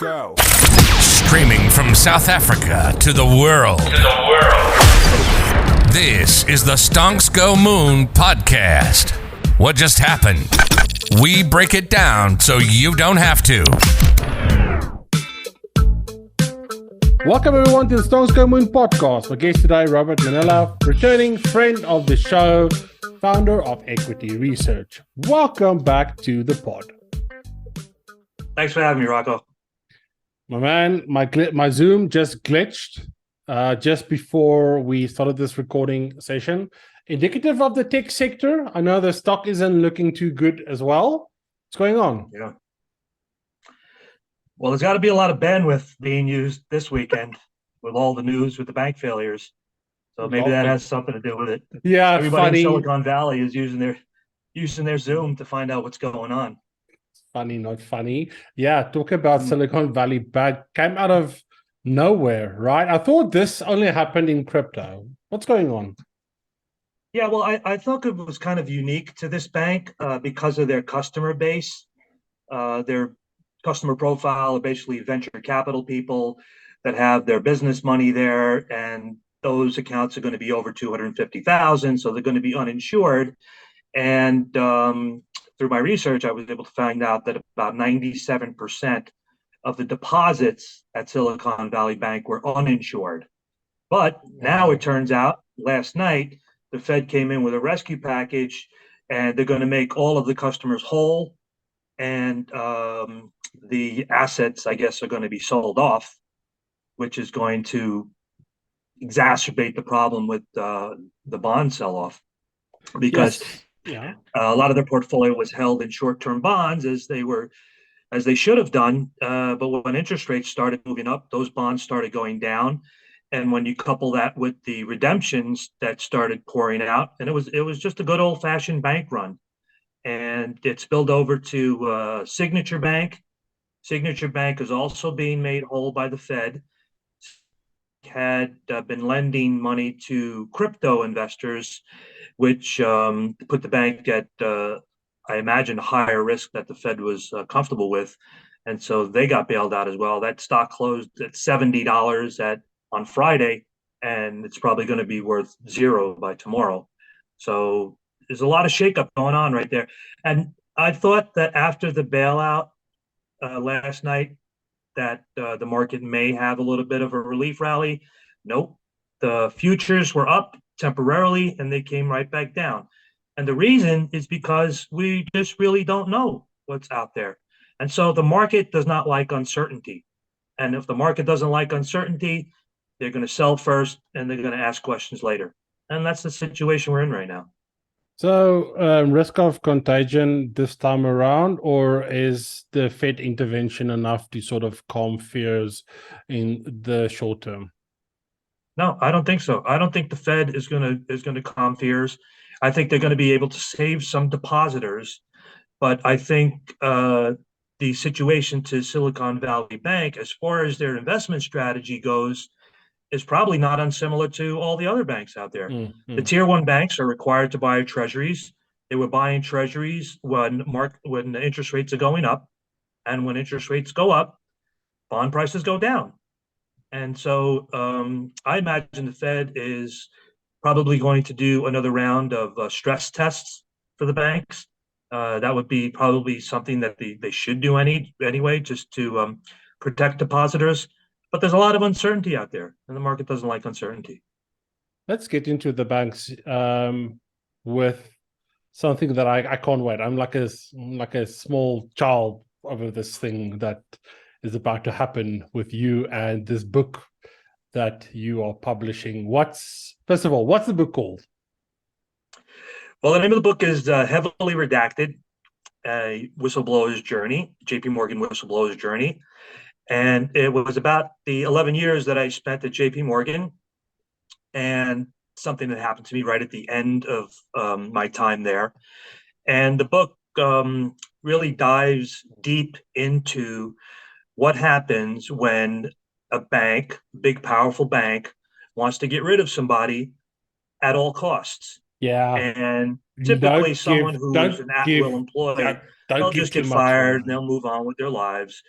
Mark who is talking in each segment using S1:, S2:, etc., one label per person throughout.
S1: Go.
S2: Streaming from South Africa to the world. This is the Stonks Go Moon podcast. What just happened? We break it down so you don't have to.
S3: Welcome everyone to the Stonks Go Moon podcast. My guest today, Robert Mennella, returning friend of the show, founder of Equity Research. Welcome back to the pod.
S4: Thanks for having me, Rocco.
S3: My man, my Zoom just glitched just before we started this recording session. Indicative of the tech sector. I know the stock isn't looking too good as well. What's going on?
S4: Yeah. Well, there's got to be a lot of bandwidth being used this weekend with all the news with the bank failures. So maybe that has something to do with it.
S3: Yeah,
S4: everybody
S3: funny.
S4: in Silicon Valley is using their Zoom to find out what's going on.
S3: Funny, not funny. Yeah, talk about Silicon Valley Bank came out of nowhere, right? I thought this only happened in crypto. What's going on?
S4: Yeah, well, I thought it was kind of unique to this bank because of their customer base. Their customer profile are basically venture capital people that have their business money there, and those accounts are going to be over 250,000, so they're going to be uninsured. And through my research, I was able to find out that about 97% of the deposits at Silicon Valley Bank were uninsured. But now it turns out, last night, the Fed came in with a rescue package, and they're going to make all of the customers whole, and the assets, I guess, are going to be sold off, which is going to exacerbate the problem with the bond sell-off, because a lot of their portfolio was held in short-term bonds as they should have done. But when interest rates started moving up, those bonds started going down. And when you couple that with the redemptions that started pouring out, and it was just a good old-fashioned bank run. And it spilled over to Signature Bank. Signature Bank is also being made whole by the Fed. Had been lending money to crypto investors, which put the bank at, I imagine, a higher risk that the Fed was comfortable with. And so they got bailed out as well. That stock closed at $70 on Friday, and it's probably going to be worth zero by tomorrow. So there's a lot of shakeup going on right there. And I thought that after the bailout last night, that the market may have a little bit of a relief rally. Nope. The futures were up temporarily, and they came right back down. And the reason is because we just really don't know what's out there. And so the market does not like uncertainty. And if the market doesn't like uncertainty, they're going to sell first, and they're going to ask questions later. And that's the situation we're in right now.
S3: So risk of contagion this time around, or is the Fed intervention enough to sort of calm fears in the short term?
S4: No, I don't think so. I don't think the Fed is going to calm fears. I think they're going to be able to save some depositors, but I think the situation to Silicon Valley Bank, as far as their investment strategy goes, is probably not unsimilar to all the other banks out there. The tier one banks are required to buy treasuries. They were buying treasuries when the interest rates are going up, and when interest rates go up, bond prices go down. And so I imagine the Fed is probably going to do another round of stress tests for the banks. That would be probably something that they should do anyway, just to protect depositors. But there's a lot of uncertainty out there, and the market doesn't like uncertainty.
S3: Let's get into the banks with something that I can't wait. I'm like a small child over this thing that is about to happen with you and this book that you are publishing. First of all, what's the book called?
S4: Well, the name of the book is Heavily Redacted, a Whistleblower's Journey, JPMorgan Whistleblower's Journey. And it was about the 11 years that I spent at JPMorgan, and something that happened to me right at the end of my time there. And the book really dives deep into what happens when a bank, big, powerful bank, wants to get rid of somebody at all costs.
S3: Yeah.
S4: And typically someone who's an at-will employee, they'll just get fired and they'll move on with their lives.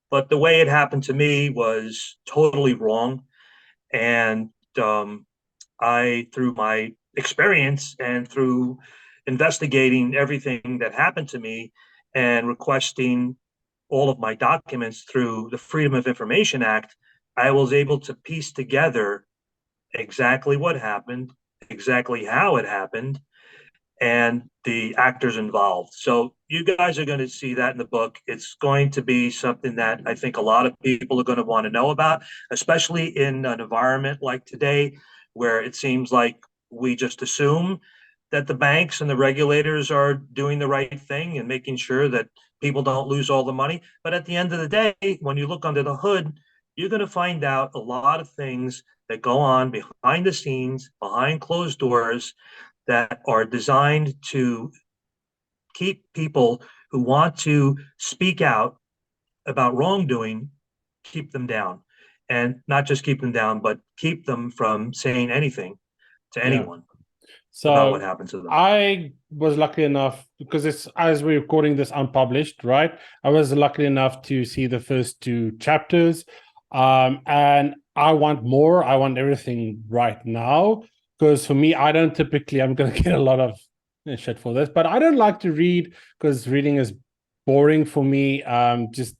S4: but the way it happened to me was totally wrong. And through my experience and through investigating everything that happened to me and requesting all of my documents through the Freedom of Information Act, I was able to piece together exactly what happened, exactly how it happened, and the actors involved. So you guys are going to see that in the book. It's going to be something that I think a lot of people are going to want to know about, especially in an environment like today, where it seems like we just assume that the banks and the regulators are doing the right thing and making sure that people don't lose all the money. But at the end of the day, when you look under the hood, you're going to find out a lot of things that go on behind the scenes, behind closed doors, that are designed to keep people who want to speak out about wrongdoing, keep them down. And not just keep them down, but keep them from saying anything to anyone about what
S3: So
S4: happened to them.
S3: I was lucky enough, because it's, as we're recording this, unpublished, right? I was lucky enough to see the first 2 chapters. And I want more. I want everything right now. Because for me, I don't typically, I'm going to get a lot of shit for this, but I don't like to read because reading is boring for me. Just,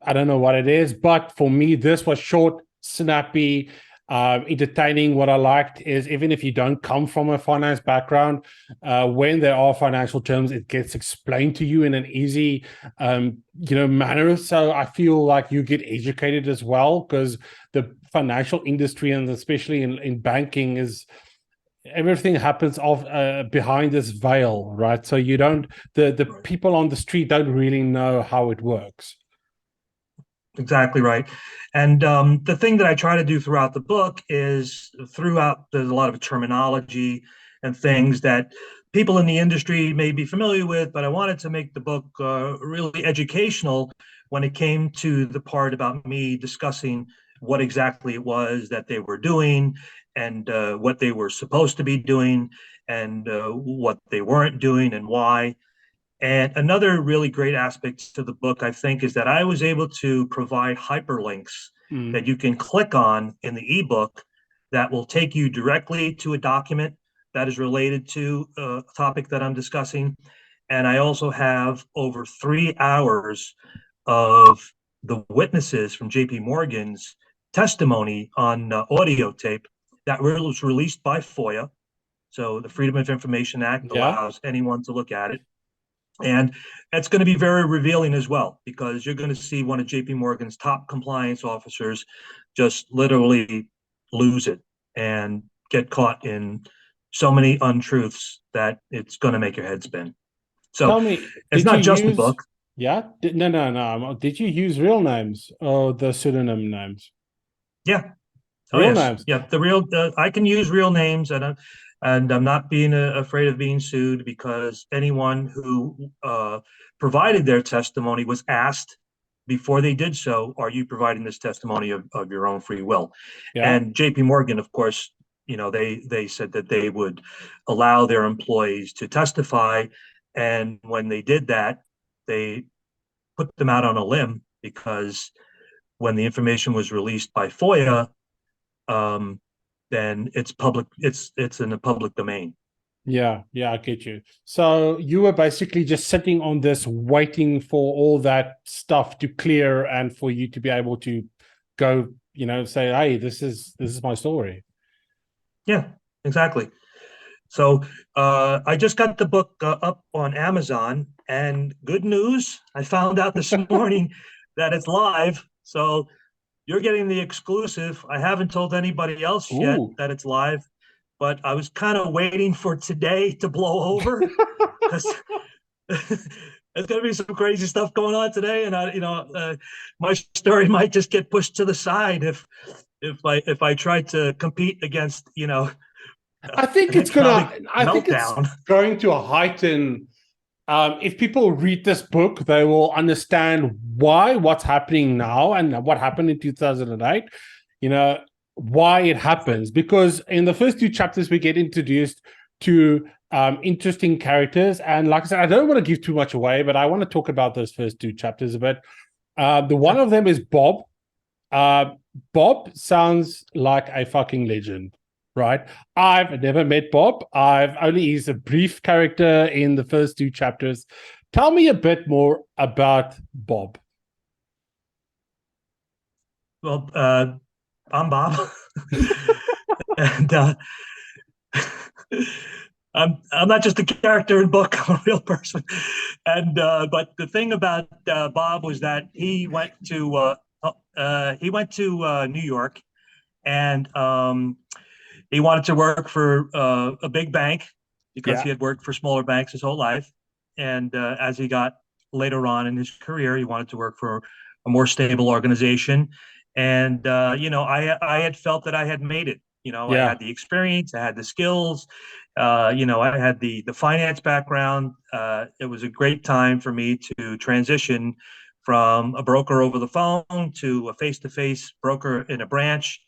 S3: I don't know what it is, but for me, this was short, snappy, entertaining. What I liked is, even if you don't come from a finance background, when there are financial terms, it gets explained to you in an easy, manner. So I feel like you get educated as well, because the financial industry, and especially in banking, is everything happens off behind this veil, right? So you don't, the people on the street don't really know how it works.
S4: Exactly right. And the thing that I try to do throughout the book is, there's a lot of terminology and things that people in the industry may be familiar with, but I wanted to make the book really educational when it came to the part about me discussing what exactly it was that they were doing, and what they were supposed to be doing, and what they weren't doing, and why. And another really great aspect to the book, I think, is that I was able to provide hyperlinks that you can click on in the ebook that will take you directly to a document that is related to a topic that I'm discussing. And I also have over 3 hours of the witnesses from JPMorgan's testimony on audio tape that was released by FOIA. So the Freedom of Information Act allows anyone to look at it. And that's going to be very revealing as well, because you're going to see one of JPMorgan's top compliance officers just literally lose it and get caught in so many untruths that it's going to make your head spin. So
S3: tell me,
S4: it's not just the book.
S3: Yeah. No. Did you use real names or the pseudonym names?
S4: Yeah.
S3: Real names.
S4: Yeah. I can use real names, and I'm not being afraid of being sued, because anyone who provided their testimony was asked before they did so, are you providing this testimony of your own free will?
S3: Yeah.
S4: And JPMorgan, of course, they said that they would allow their employees to testify. And when they did that, they put them out on a limb, because when the information was released by FOIA, then it's public. It's in the public domain.
S3: Yeah, I get you. So you were basically just sitting on this, waiting for all that stuff to clear and for you to be able to go, say, hey, this is my story.
S4: Yeah, exactly. So I just got the book up on Amazon, and good news, I found out this morning that it's live. So you're getting the exclusive. I haven't told anybody else yet that it's live, but I was kind of waiting for today to blow over, because there's going to be some crazy stuff going on today, and my story might just get pushed to the side if I try to compete against
S3: I think it's going to heighten. If people read this book, they will understand what's happening now and what happened in 2008. Why it happens, because in the first 2 chapters we get introduced to interesting characters, and like I said, I don't want to give too much away, but I want to talk about those first 2 chapters a bit. The one of them is Bob. Bob sounds like a fucking legend, right? I've never met Bob. He's a brief character in the first 2 chapters. Tell me a bit more about Bob.
S4: Well, I'm Bob, and I'm not just a character in book. I'm a real person. And but the thing about Bob was that he went to New York, and he wanted to work for a big bank because he had worked for smaller banks his whole life. And as he got later on in his career, he wanted to work for a more stable organization. And I had felt that I had made it. I had the experience, I had the skills, I had the finance background. It was a great time for me to transition from a broker over the phone to a face-to-face broker in a branch.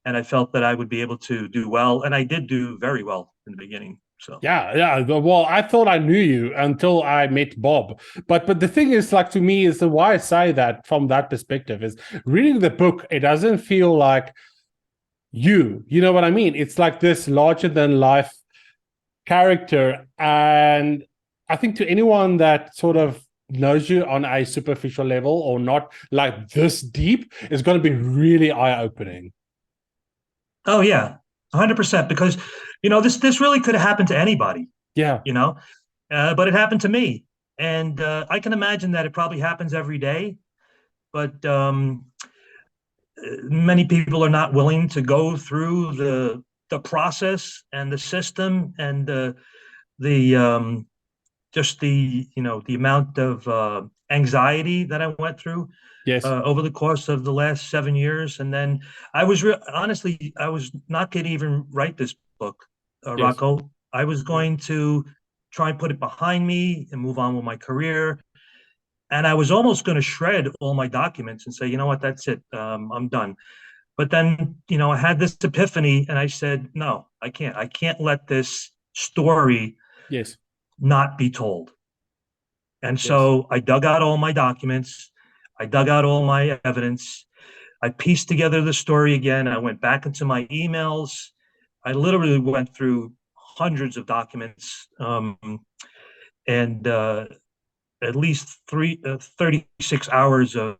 S4: And I felt that I would be able to do well. And I did do very well in the beginning. So
S3: yeah. Well, I thought I knew you until I met Bob. But the thing is, like, to me, is the why I say that from that perspective is reading the book, it doesn't feel like you know what I mean? It's like this larger than life character. And I think to anyone that sort of knows you on a superficial level or not like this deep is going to be really eye-opening.
S4: Oh yeah, 100%. Because this really could have happened to anybody.
S3: Yeah.
S4: But it happened to me, and I can imagine that it probably happens every day. But many people are not willing to go through the process and the system and the just the amount of anxiety that I went through over the course of the last 7 years. And then honestly, I was not going to even write this book, Rocco. I was going to try and put it behind me and move on with my career. And I was almost going to shred all my documents and say, you know what, that's it. I'm done. But then, I had this epiphany and I said, no, I can't. I can't let this story not be told. And so I dug out all my documents. I dug out all my evidence. I pieced together the story again. I went back into my emails. I literally went through hundreds of documents and at least 36 hours of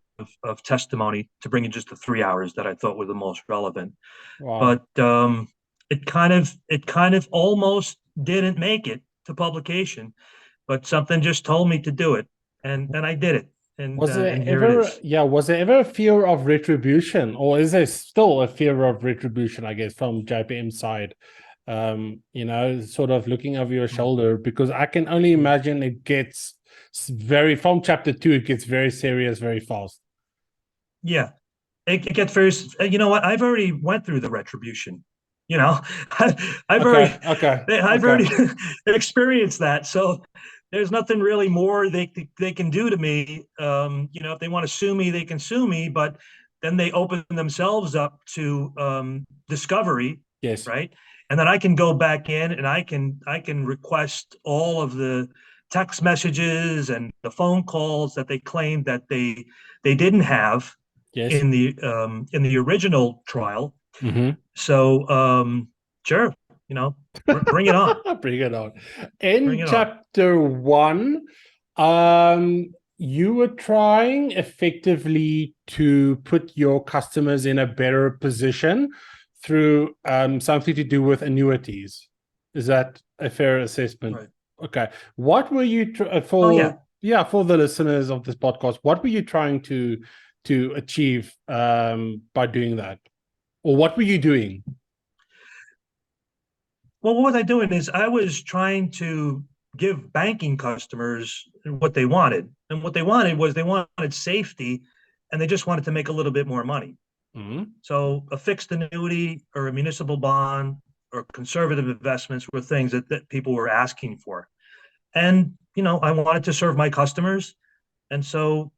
S4: testimony to bring in just the 3 hours that I thought were the most relevant. Wow. But it kind of almost didn't make it to publication, but something just told me to do it, and I did it. And
S3: was there
S4: and
S3: was there ever a fear of retribution, or is there still a fear of retribution, I guess, from JPM's side? Sort of looking over your shoulder, because I can only imagine it gets from chapter 2, it gets very serious very fast.
S4: Yeah, it gets very. You know what? I've already went through the retribution. I've already experienced that. So there's nothing really more they can do to me. If they want to sue me, they can sue me, but then they open themselves up to discovery.
S3: Yes.
S4: Right. And then I can go back in and I can request all of the text messages and the phone calls that they claimed that they didn't have in the original trial.
S3: Mm-hmm.
S4: So sure, bring it on.
S3: Bring it on. In chapter 1, you were trying effectively to put your customers in a better position through something to do with annuities. Is that a fair assessment?
S4: Right.
S3: Okay. What were you for the listeners of this podcast, what were you trying to achieve by doing that? Or what were you doing?
S4: Well, what was I doing is I was trying to give banking customers what they wanted. And what they wanted was they wanted safety, and they just wanted to make a little bit more money.
S3: Mm-hmm.
S4: So a fixed annuity or a municipal bond or conservative investments were things that people were asking for. And, I wanted to serve my customers. And so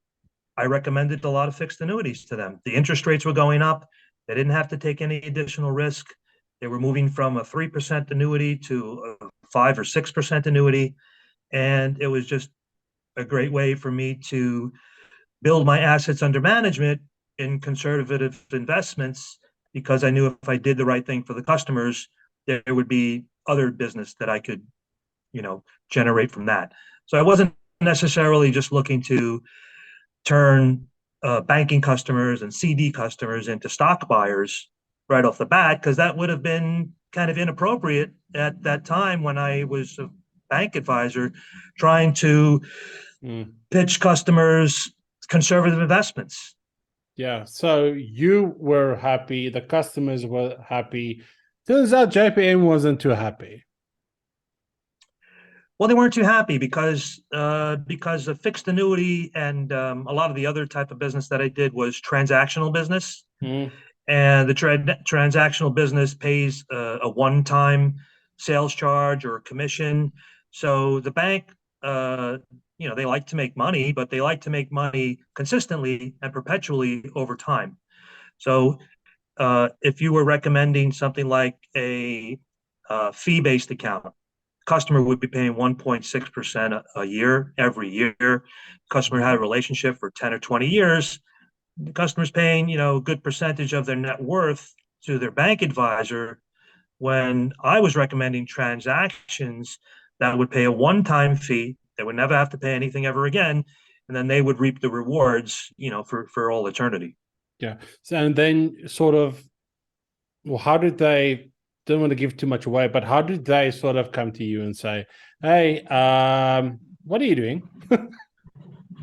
S4: I recommended a lot of fixed annuities to them. The interest rates were going up. They didn't have to take any additional risk. They were moving from a 3% annuity to a 5 or 6% annuity. And it was just a great way for me to build my assets under management in conservative investments because I knew if I did the right thing for the customers, there would be other business that I could, generate from that. So I wasn't necessarily just looking to turn banking customers and CD customers into stock buyers right off the bat, because that would have been kind of inappropriate at that time when I was a bank advisor trying to pitch customers conservative investments.
S3: Yeah. So you were happy. The customers were happy. Turns out JPM wasn't too happy.
S4: Well, they weren't too happy because of fixed annuity and a lot of the other type of business that I did was transactional business. And the transactional business pays a one-time sales charge or commission. So the bank, they like to make money, but they like to make money consistently and perpetually over time. So if you were recommending something like a fee-based account, customer would be paying 1.6% a year every year. Customer had a relationship for 10 or 20 years. The customer's paying, a good percentage of their net worth to their bank advisor. When I was recommending transactions that would pay a one-time fee, they would never have to pay anything ever again, and then they would reap the rewards, for all eternity.
S3: Yeah. So, and then how did they? Don't want to give too much away, but how did they sort of come to you and say, "Hey, what are you doing?"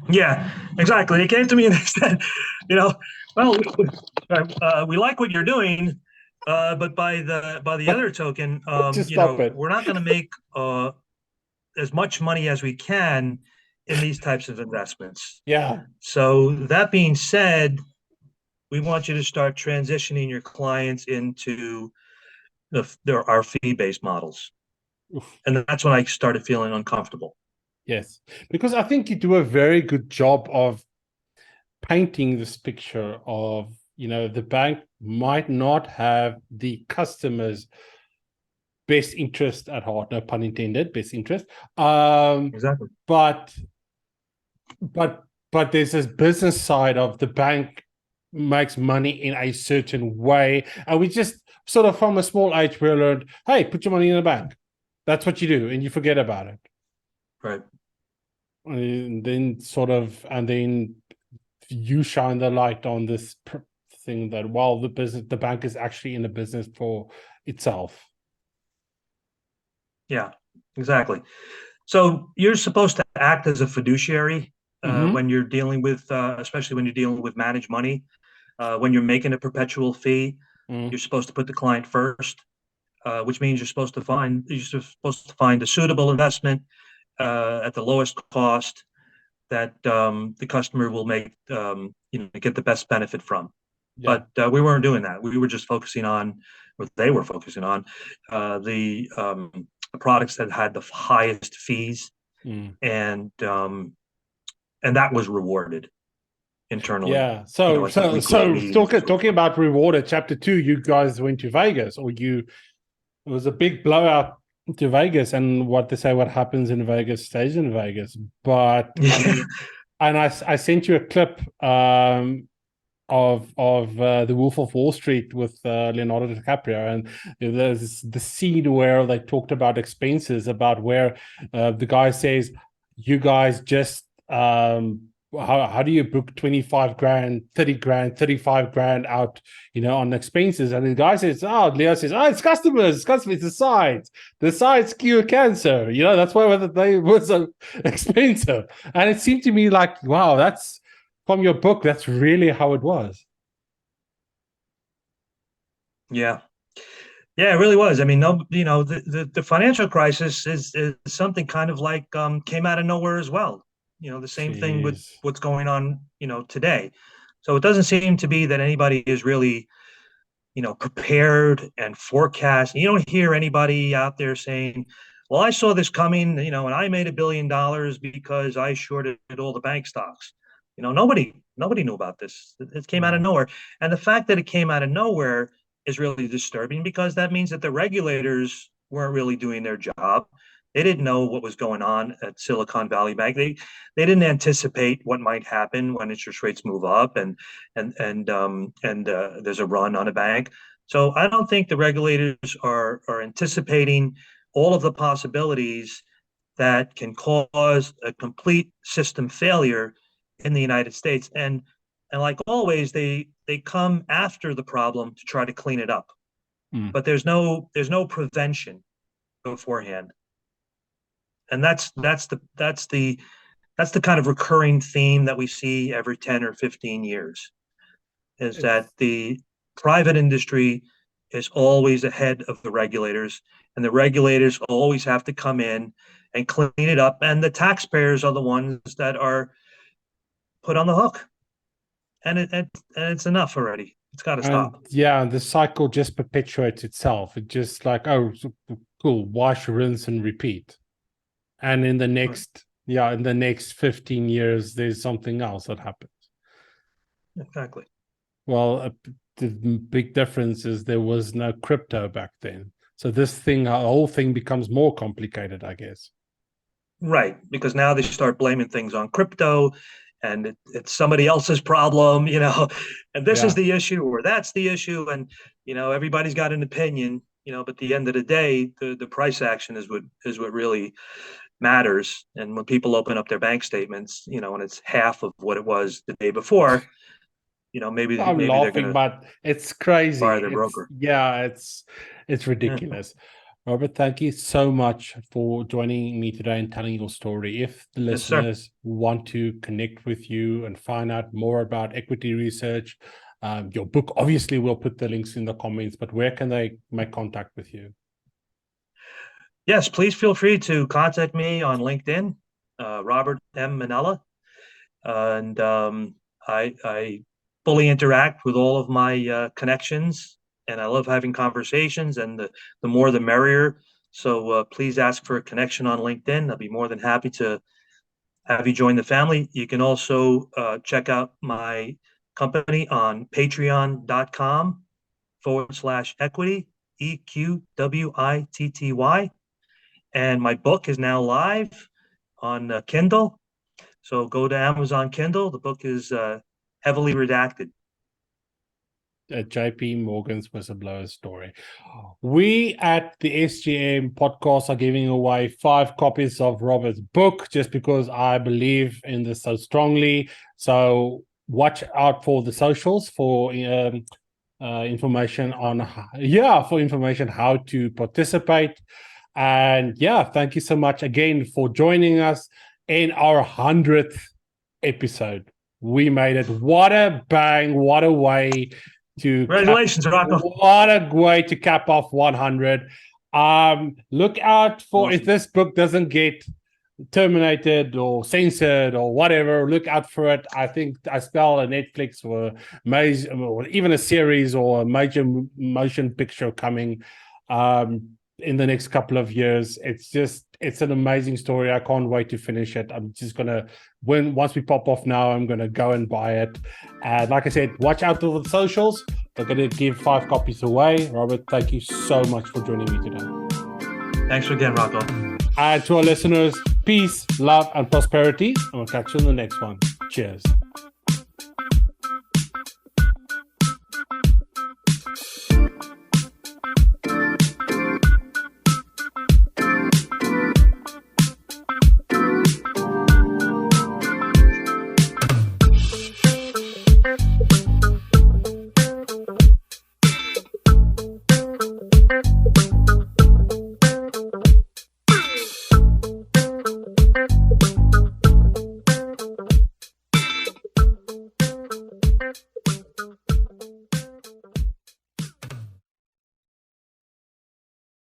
S4: Yeah, exactly. They came to me and they said, well, we like what you're doing, but by the other token, we're not going to make as much money as we can in these types of investments.
S3: Yeah.
S4: So that being said, we want you to start transitioning your clients into our fee-based models.
S3: Oof.
S4: And that's when I started feeling uncomfortable.
S3: Yes, because I think you do a very good job of painting this picture of, the bank might not have the customer's best interest at heart, no pun intended, best interest.
S4: Exactly.
S3: But there's this business side of the bank makes money in a certain way. And we just sort of from a small age, we learned, hey, put your money in the bank. That's what you do. And you forget about it.
S4: Right.
S3: And then you shine the light on this thing that, well, the bank is actually in a business for itself.
S4: Yeah, exactly. So you're supposed to act as a fiduciary when you're dealing with, especially when you're dealing with managed money. When you're making a perpetual fee, you're supposed to put the client first, which means you're supposed to find a suitable investment at the lowest cost that the customer will make, get the best benefit from. Yeah. But we weren't doing that. We were just focusing on what they were focusing on, the products that had the highest fees, and that was rewarded internally.
S3: Yeah. So talking about rewarded, chapter 2, you guys went to Vegas, it was a big blowout to Vegas, and what happens in Vegas stays in Vegas. But and I sent you a clip of the Wolf of Wall Street with Leonardo DiCaprio, and there's the scene where they talked about expenses, about where the guy says, you guys just how do you book 25 grand, 30 grand, 35 grand out, on expenses? And the guy says, Leo says, it's customers, the sides cure cancer, that's why they were so expensive. And it seemed to me like, wow, that's from your book, that's really how it was.
S4: Yeah, it really was. I mean, the financial crisis is something kind of like came out of nowhere as well. The same thing with what's going on, today. So it doesn't seem to be that anybody is really, prepared and forecast. You don't hear anybody out there saying, well, I saw this coming, and I made $1 billion because I shorted all the bank stocks. Nobody knew about this. It came out of nowhere. And the fact that it came out of nowhere is really disturbing, because that means that the regulators weren't really doing their job. They didn't know what was going on at Silicon Valley Bank. They didn't anticipate what might happen when interest rates move up and there's a run on a bank. So I don't think the regulators are anticipating all of the possibilities that can cause a complete system failure in the United States. And like always, they come after the problem to try to clean it up. But there's no prevention beforehand. And that's the kind of recurring theme that we see every 10 or 15 years, is that the private industry is always ahead of the regulators, and the regulators always have to come in and clean it up, and the taxpayers are the ones that are put on the hook. And it's enough already. It's got to stop.
S3: Yeah, the cycle just perpetuates itself. It just like, oh, cool, wash, rinse, and repeat. And in the next, in the next 15 years, there's something else that happens.
S4: Exactly.
S3: Well, the big difference is there was no crypto back then. So this whole thing becomes more complicated, I guess.
S4: Right, because now they start blaming things on crypto, and it's somebody else's problem, and this is the issue, or that's the issue, and everybody's got an opinion, but at the end of the day, the price action is what really matters. And when people open up their bank statements, and it's half of what it was the day before, maybe
S3: I'm laughing, but it's crazy.
S4: Fire their broker.
S3: Yeah, it's ridiculous. Robert, thank you so much for joining me today and telling your story. If the listeners want to connect with you and find out more about equity research, your book, obviously we'll put the links in the comments, but where can they make contact with you?
S4: Yes, please feel free to contact me on LinkedIn, Robert M. Mennella. And I fully interact with all of my connections, and I love having conversations, and the more the merrier. So please ask for a connection on LinkedIn. I'll be more than happy to have you join the family. You can also check out my company on patreon.com/equity, EQWITTY. And my book is now live on Kindle. So go to Amazon Kindle. The book is heavily redacted.
S3: JPMorgan's Whistleblower Story. We at the SGM podcast are giving away 5 copies of Robert's book just because I believe in this so strongly. So watch out for the socials for information on how to participate. And thank you so much again for joining us in our 100th episode. We made it. What a bang! What a way to
S4: congratulations, Rocco.
S3: What a way to cap off 100. Look out for if this book doesn't get terminated or censored or whatever. Look out for it. I think I spell a Netflix or even a series or a major motion picture coming in the next couple of years. It's an amazing story. I can't wait to finish it. I'm just gonna once we pop off now, I'm gonna go and buy it. And like I said, watch out for the socials. They're gonna give 5 copies away. Robert, thank you so much for joining me today.
S4: Thanks again, Rocco.
S3: And to our listeners, peace, love, and prosperity. And we'll catch you in the next one. Cheers.